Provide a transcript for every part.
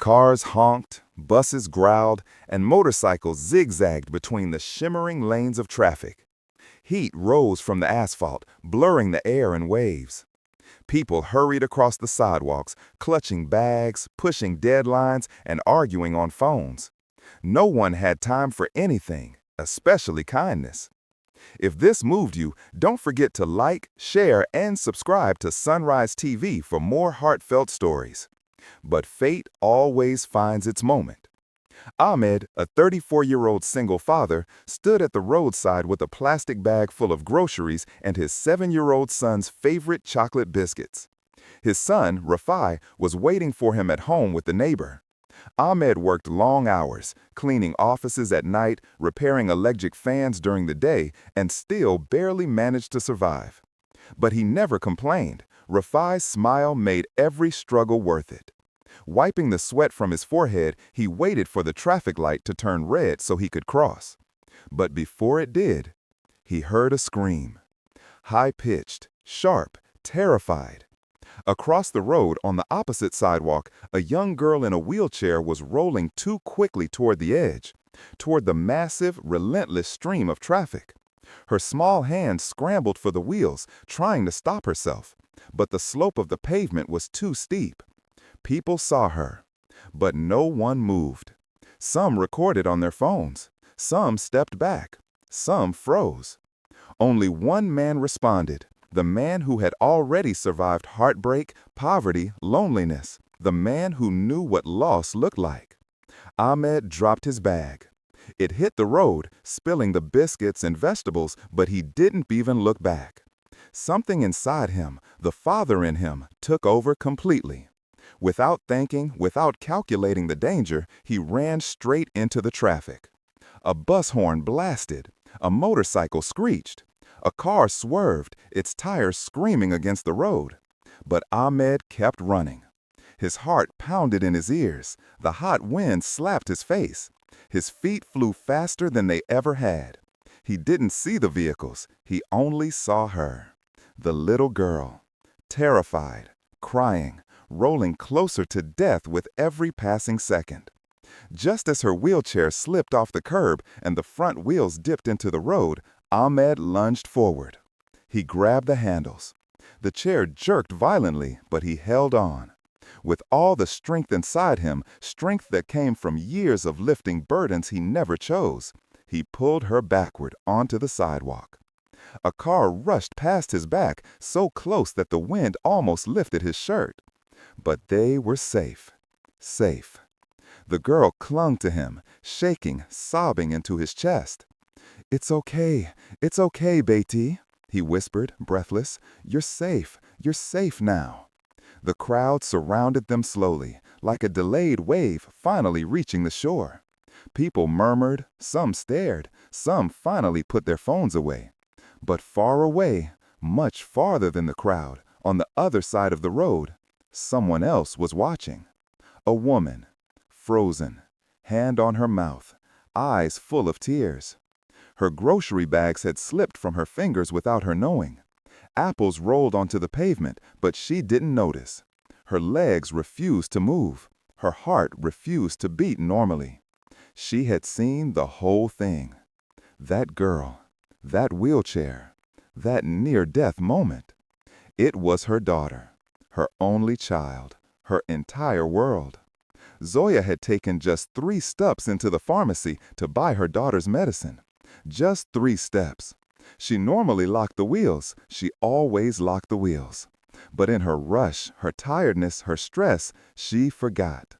Cars honked, buses growled, and motorcycles zigzagged between the shimmering lanes of traffic. Heat rose from the asphalt, blurring the air in waves. People hurried across the sidewalks, clutching bags, pushing deadlines, and arguing on phones. No one had time for anything, especially kindness. If this moved you, don't forget to like, share, and subscribe to Sunrise TV for more heartfelt stories. But fate always finds its moment. Ahmed, a 34-year-old single father, stood at the roadside with a plastic bag full of groceries and his 7-year-old son's favorite chocolate biscuits. His son, Rafai, was waiting for him at home with the neighbor. Ahmed worked long hours, cleaning offices at night, repairing electric fans during the day, and still barely managed to survive. But he never complained. Rafai's smile made every struggle worth it. Wiping the sweat from his forehead, he waited for the traffic light to turn red so he could cross. But before it did, he heard a scream. High-pitched, sharp, terrified. Across the road on the opposite sidewalk, a young girl in a wheelchair was rolling too quickly toward the edge, toward the massive, relentless stream of traffic. Her small hands scrambled for the wheels, trying to stop herself, but the slope of the pavement was too steep. People saw her, but no one moved. Some recorded on their phones. Some stepped back. Some froze. Only one man responded, the man who had already survived heartbreak, poverty, loneliness, the man who knew what loss looked like. Ahmed dropped his bag. It hit the road, spilling the biscuits and vegetables, but he didn't even look back. Something inside him, the father in him, took over completely. Without thinking, without calculating the danger, he ran straight into the traffic. A bus horn blasted. A motorcycle screeched. A car swerved, its tires screaming against the road. But Ahmed kept running. His heart pounded in his ears. The hot wind slapped his face. His feet flew faster than they ever had. He didn't see the vehicles. He only saw her. The little girl. Terrified, crying, rolling closer to death with every passing second. Just as her wheelchair slipped off the curb and the front wheels dipped into the road, Ahmed lunged forward. He grabbed the handles. The chair jerked violently, but he held on. With all the strength inside him, strength that came from years of lifting burdens he never chose, he pulled her backward onto the sidewalk. A car rushed past his back, so close that the wind almost lifted his shirt. But they were safe. Safe. The girl clung to him, shaking, sobbing into his chest. It's okay, Beti," he whispered, breathless. You're safe now." The crowd surrounded them slowly, like a delayed wave finally reaching the shore. People murmured, some stared, some finally put their phones away. But far away, much farther than the crowd, on the other side of the road, someone else was watching. A woman, frozen, hand on her mouth, eyes full of tears. Her grocery bags had slipped from her fingers without her knowing. Apples rolled onto the pavement, but she didn't notice. Her legs refused to move. Her heart refused to beat normally. She had seen the whole thing. That girl, that wheelchair, that near-death moment. It was her daughter, her only child, her entire world. Zoya had taken just 3 steps into the pharmacy to buy her daughter's medicine. Just 3 steps. She normally locked the wheels. She always locked the wheels. But in her rush, her tiredness, her stress, she forgot.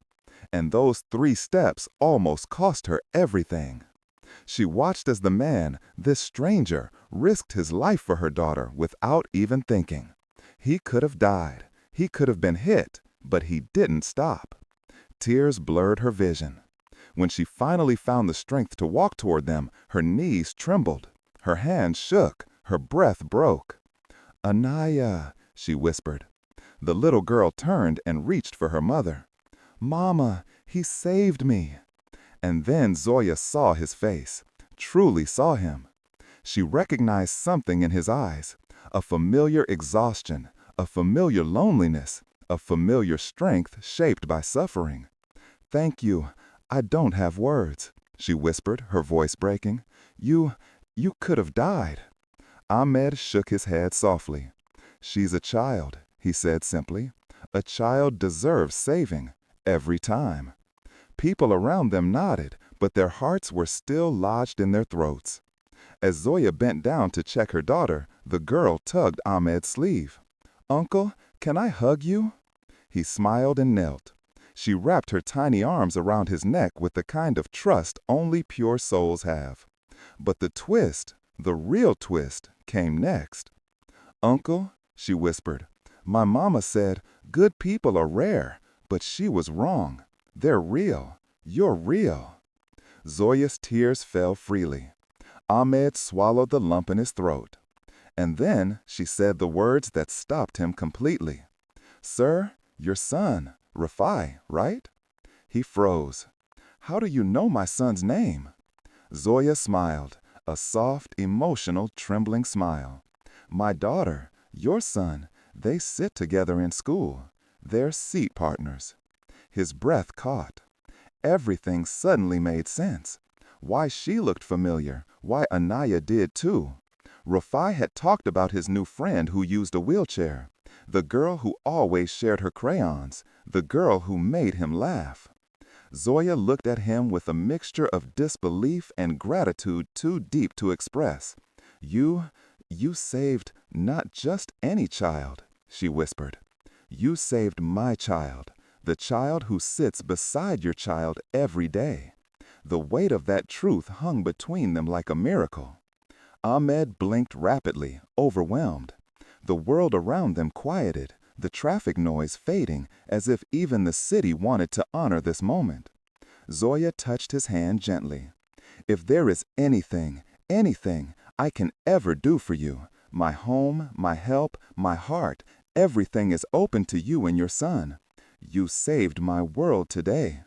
And those 3 steps almost cost her everything. She watched as the man, this stranger, risked his life for her daughter without even thinking. He could have died. He could have been hit, but he didn't stop. Tears blurred her vision. When she finally found the strength to walk toward them, her knees trembled. Her hands shook. Her breath broke. "Anaya," she whispered. The little girl turned and reached for her mother. "Mama, he saved me." And then Zoya saw his face, truly saw him. She recognized something in his eyes, a familiar exhaustion, a familiar loneliness, a familiar strength shaped by suffering. Thank you. I don't have words, she whispered, her voice breaking. You could have died. Ahmed shook his head softly. She's a child, he said simply. A child deserves saving, every time. People around them nodded, but their hearts were still lodged in their throats. As Zoya bent down to check her daughter, the girl tugged Ahmed's sleeve. Uncle, can I hug you? He smiled and knelt. She wrapped her tiny arms around his neck with the kind of trust only pure souls have. But the twist, the real twist, came next. Uncle, she whispered, my mama said, good people are rare, but she was wrong. They're real. You're real. Zoya's tears fell freely. Ahmed swallowed the lump in his throat. And then she said the words that stopped him completely. Sir, your son, Rafai, right? He froze. How do you know my son's name? Zoya smiled, a soft, emotional, trembling smile. My daughter, your son, they sit together in school. They're seat partners. His breath caught. Everything suddenly made sense. Why she looked familiar, why Anaya did too. Rafai had talked about his new friend who used a wheelchair, the girl who always shared her crayons, the girl who made him laugh. Zoya looked at him with a mixture of disbelief and gratitude too deep to express. You saved not just any child, she whispered. You saved my child, the child who sits beside your child every day. The weight of that truth hung between them like a miracle. Ahmed blinked rapidly, overwhelmed. The world around them quieted, the traffic noise fading, as if even the city wanted to honor this moment. Zoya touched his hand gently. If there is anything I can ever do for you, my home, my help, my heart, everything is open to you and your son. You saved my world today.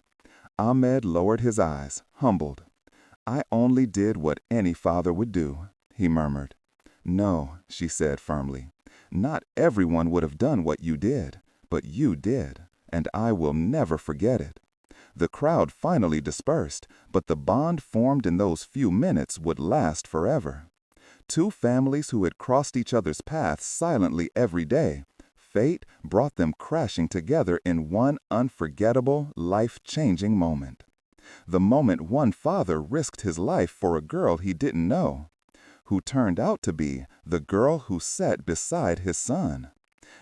Ahmed lowered his eyes, humbled. I only did what any father would do, he murmured. No, she said firmly. Not everyone would have done what you did, but you did, and I will never forget it. The crowd finally dispersed, but the bond formed in those few minutes would last forever. Two families who had crossed each other's paths silently every day, fate brought them crashing together in one unforgettable, life-changing moment. The moment one father risked his life for a girl he didn't know, who turned out to be the girl who sat beside his son.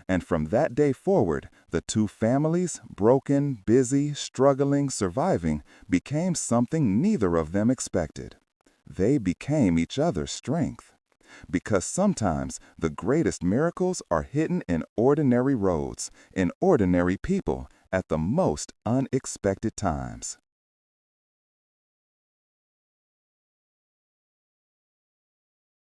And from that day forward, the two families, broken, busy, struggling, surviving, became something neither of them expected. They became each other's strength. Because sometimes the greatest miracles are hidden in ordinary roads, in ordinary people, at the most unexpected times.